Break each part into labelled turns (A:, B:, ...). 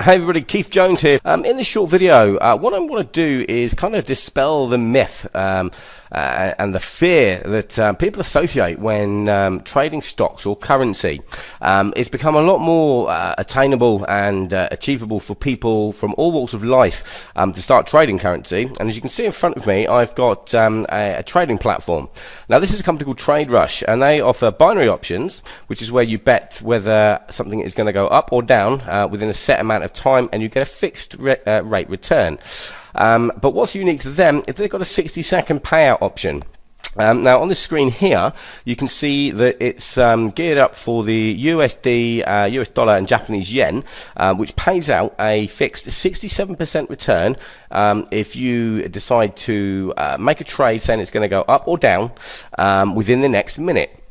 A: Hey everybody, Keith Jones here. In this short video, what I want to do is kind of dispel the myth and the fear that people associate when trading stocks or currency. It's become a lot more attainable and achievable for people from all walks of life to start trading currency. And as you can see in front of me, I've got a trading platform. Now this is a company called TradeRush, and they offer binary options, which is where you bet whether something is going to go up or down within a set amount of time, and you get a fixed rate return. But what's unique to them is they've got a 60-second payout option. Now on the screen here you can see that it's geared up for the USD, US dollar and Japanese yen, which pays out a fixed 67% return if you decide to make a trade saying it's going to go up or down within the next minute.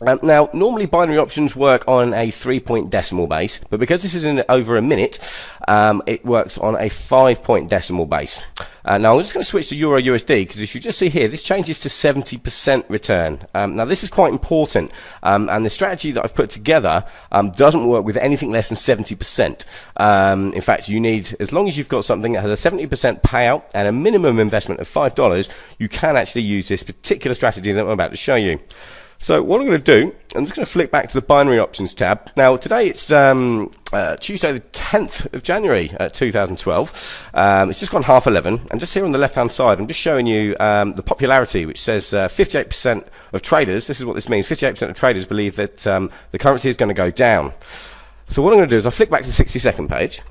A: Now, normally binary options work on a 3-point decimal base, but because this is in over a minute, it works on a 5-point decimal base. Now, I'm just going to switch to Euro USD, because if you just see here, this changes to 70% return. Now, this is quite important, and the strategy that I've put together doesn't work with anything less than 70%. In fact, you need, as long as you've got something that has a 70% payout and a minimum investment of $5, you can actually use this particular strategy that I'm about to show you. So what I'm going to do, I'm just going to flick back to the binary options tab. Now today it's Tuesday the 10th of January 2012. It's just gone 11:30, and just here on the left hand side I'm just showing you the popularity, which says 58% of traders, this is what this means, 58% of traders believe that the currency is going to go down. So what I'm going to do is I'll flick back to the 60-second page.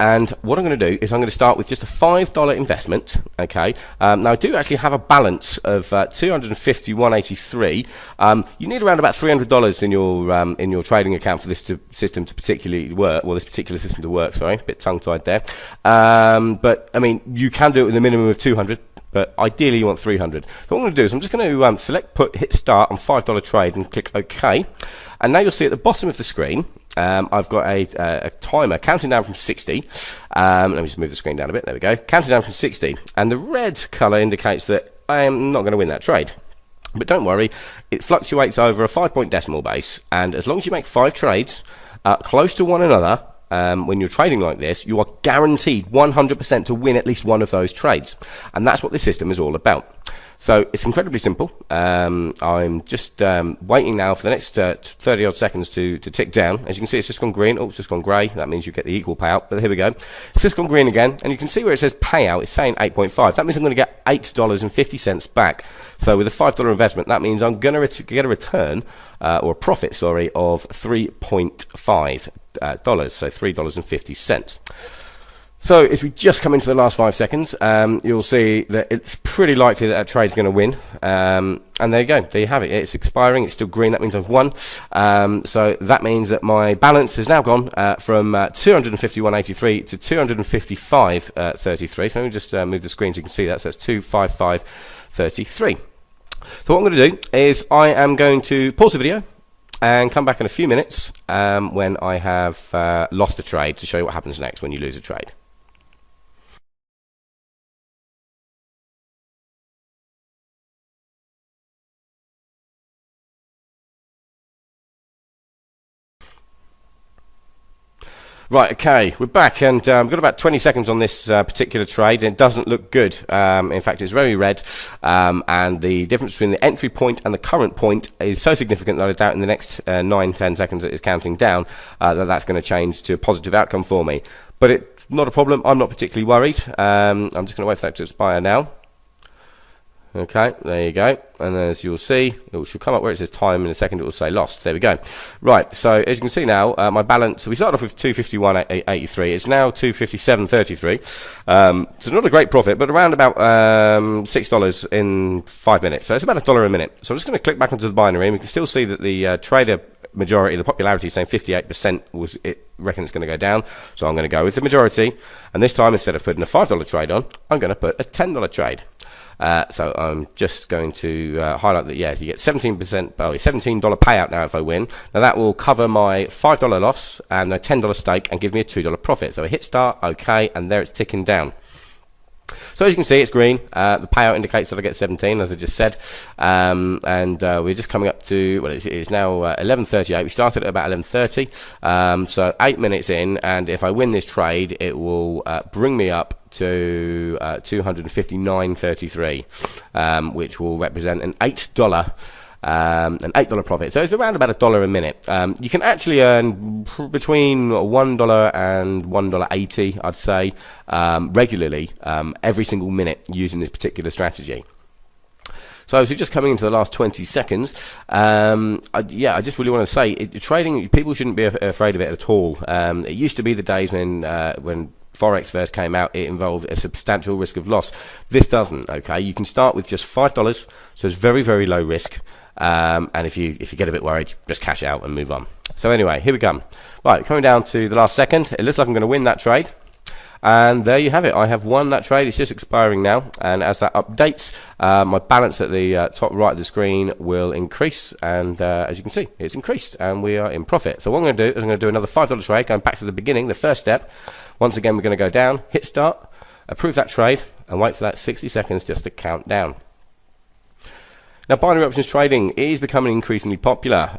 A: And what I'm going to do is I'm going to start with just a $5 investment. Okay. Now I do actually have a balance of $251.83. You need around about $300 in your trading account for this system to particularly work. Well, this particular system to work. Sorry, a bit tongue-tied there. But I mean, you can do it with a minimum of 200. But ideally you want 300. So what I'm going to do is I'm just going to select put, hit start on $5 trade and click OK. And now you'll see at the bottom of the screen, I've got a timer counting down from 60. Let me just move the screen down a bit. There we go. Counting down from 60. And the red color indicates that I am not going to win that trade. But don't worry, it fluctuates over a 5-point decimal base. And as long as you make 5 trades close to one another, when you're trading like this, you are guaranteed 100% to win at least one of those trades. And that's what this system is all about. So it's incredibly simple. I'm just waiting now for the next 30 odd seconds to tick down. As you can see, it's just gone green. Oh, it's just gone grey. That means you get the equal payout. But here we go. It's just gone green again. And you can see where it says payout, it's saying 8.5. That means I'm going to get $8.50 back. So with a $5 investment, that means I'm going to get a return, or a profit, sorry, of $3.5. So $3.50. So as we just come into the last 5 seconds, you'll see that it's pretty likely that trade's going to win. And there you go. There you have it. It's expiring. It's still green. That means I've won. So that means that my balance has now gone from 251.83 to 255.33. So let me just move the screen so you can see that. So that's 255.33. So what I'm going to do is I am going to pause the video and come back in a few minutes when I have lost a trade, to show you what happens next when you lose a trade. Right, okay, we're back, and we've got about 20 seconds on this particular trade, and it doesn't look good. In fact, it's very red, and the difference between the entry point and the current point is so significant that I doubt in the next 9-10 seconds that it's counting down that's going to change to a positive outcome for me. But it's not a problem. I'm not particularly worried. I'm just going to wait for that to expire now. Okay, there you go. And as you'll see, it should come up where it says time in a second. It will say lost. There we go. Right, so as you can see now, my balance, so we started off with 251.83. It's now 257.33. So not a great profit, but around about $6 in 5 minutes. So it's about $1 a minute. So I'm just going to click back onto the binary, and we can still see that the trader majority, the popularity is saying 58% was it reckon it's going to go down. So I'm going to go with the majority, and this time instead of putting a $5 trade on, I'm going to put a $10 trade. So I'm just going to highlight that, yeah, you get 17%, oh, $17 payout now if I win. Now that will cover my $5 loss and the $10 stake and give me a $2 profit. So I hit start, okay, and there it's ticking down. So as you can see, it's green. The payout indicates that I get 17, as I just said. We're just coming up to, well, it's now 11:38. We started at about 11:30. So 8 minutes in, and if I win this trade, it will bring me up to 259.33, which will represent an $8 profit. So it's around about $1 a minute. You can actually earn between $1 and $1.80, I'd say, regularly, every single minute using this particular strategy. So just coming into the last 20 seconds, I just really want to say, trading, people shouldn't be afraid of it at all. It used to be the days when Forex first came out, it involved a substantial risk of loss. This doesn't. Okay, you can start with just $5, so it's very, very low risk. And if you get a bit worried, just cash out and move on. So anyway, here we come. Right, coming down to the last second. It looks like I'm going to win that trade. And there you have it. I have won that trade. It's just expiring now. And as that updates, my balance at the top right of the screen will increase. And as you can see, it's increased. And we are in profit. So what I'm going to do is I'm going to do another $5 trade, going back to the beginning, the first step. Once again, we're going to go down, hit start, approve that trade, and wait for that 60 seconds just to count down. Now, binary options trading is becoming increasingly popular.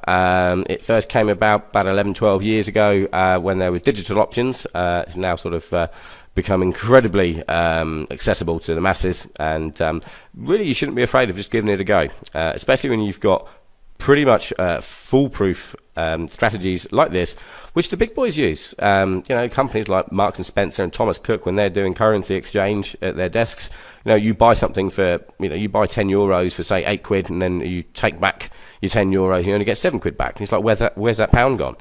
A: It first came about 11, 12 years ago when there was digital options. It's now sort of become incredibly accessible to the masses, and really you shouldn't be afraid of just giving it a go, especially when you've got pretty much foolproof strategies like this, which the big boys use. Companies like Marks and Spencer and Thomas Cook, when they're doing currency exchange at their desks, you buy something for, you buy 10 euros for say 8 quid, and then you take back your 10 euros, you only get 7 quid back. And it's like, where's that pound gone?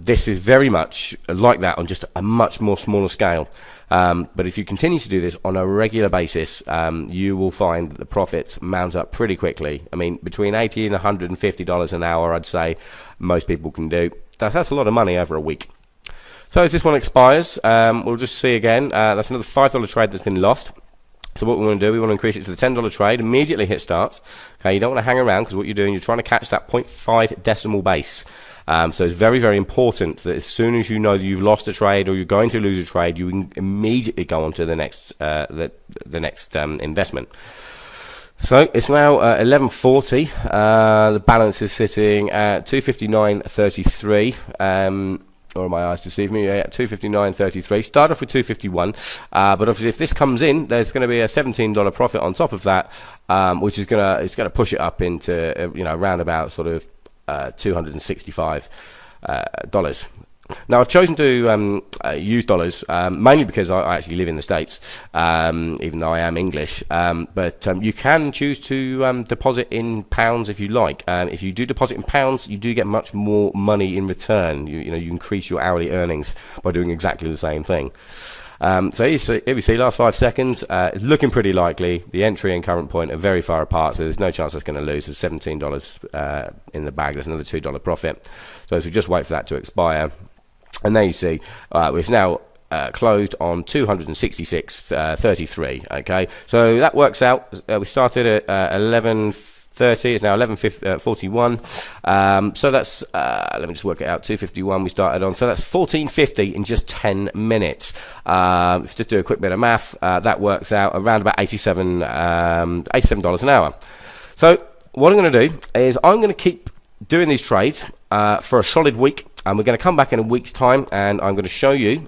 A: This is very much like that on just a much more smaller scale. But if you continue to do this on a regular basis, you will find that the profits mount up pretty quickly. I mean, between $80 and $150 an hour, I'd say most people can do. That's a lot of money over a week. So as this one expires, we'll just see again. That's another $5 trade that's been lost. So what we want to do, we want to increase it to the $10 trade, immediately hit start. Okay, you don't want to hang around, because what you're doing, you're trying to catch that 0.5 decimal base. So it's very, very important that as soon as you know that you've lost a trade or you're going to lose a trade, you immediately go on to the next investment. So it's now 11:40. The balance is sitting at 259.33. Or my eyes deceive me? Yeah, 259.33. Start off with 251, but obviously if this comes in, there's going to be a $17 profit on top of that, which is going to push it up into around about sort of $265. Now I've chosen to use dollars mainly because I actually live in the States, even though I am English. But you can choose to deposit in pounds if you like. If you do deposit in pounds, you do get much more money in return. You increase your hourly earnings by doing exactly the same thing. So here we see last 5 seconds, it's looking pretty likely. The entry and current point are very far apart, so there's no chance that's going to lose. There's $17 in the bag. There's another $2 profit. So as we just wait for that to expire, and there you see it's now closed on 266.33. Okay, so that works out. We started at 11:30. It's now 11:41. So that's let me just work it out. 251 we started on. So that's 14.50 in just 10 minutes. If you just do a quick bit of math, that works out around about $87 an hour. So what I'm going to do is I'm going to keep doing these trades for a solid week, and we're going to come back in a week's time, and I'm going to show you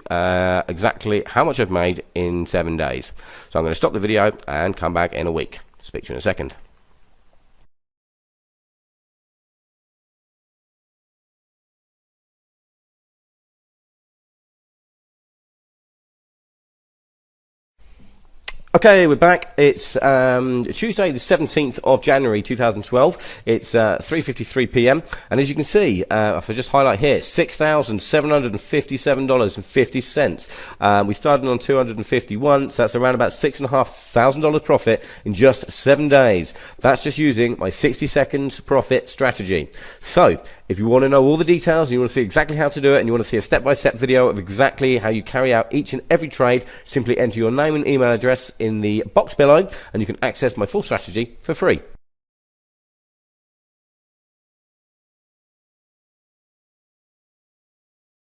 A: exactly how much I've made in 7 days. So I'm going to stop the video and come back in a week. Speak to you in a second. Okay, we're back. It's Tuesday the 17th of January 2012. It's 3:53 p.m. and as you can see, if I just highlight here, $6,757.50. We started on 251, so that's around about $6,500 profit in just 7 days. That's just using my 60-second profit strategy. So if you want to know all the details, and you want to see exactly how to do it, and you want to see a step-by-step video of exactly how you carry out each and every trade, simply enter your name and email address in the box below, and you can access my full strategy for free.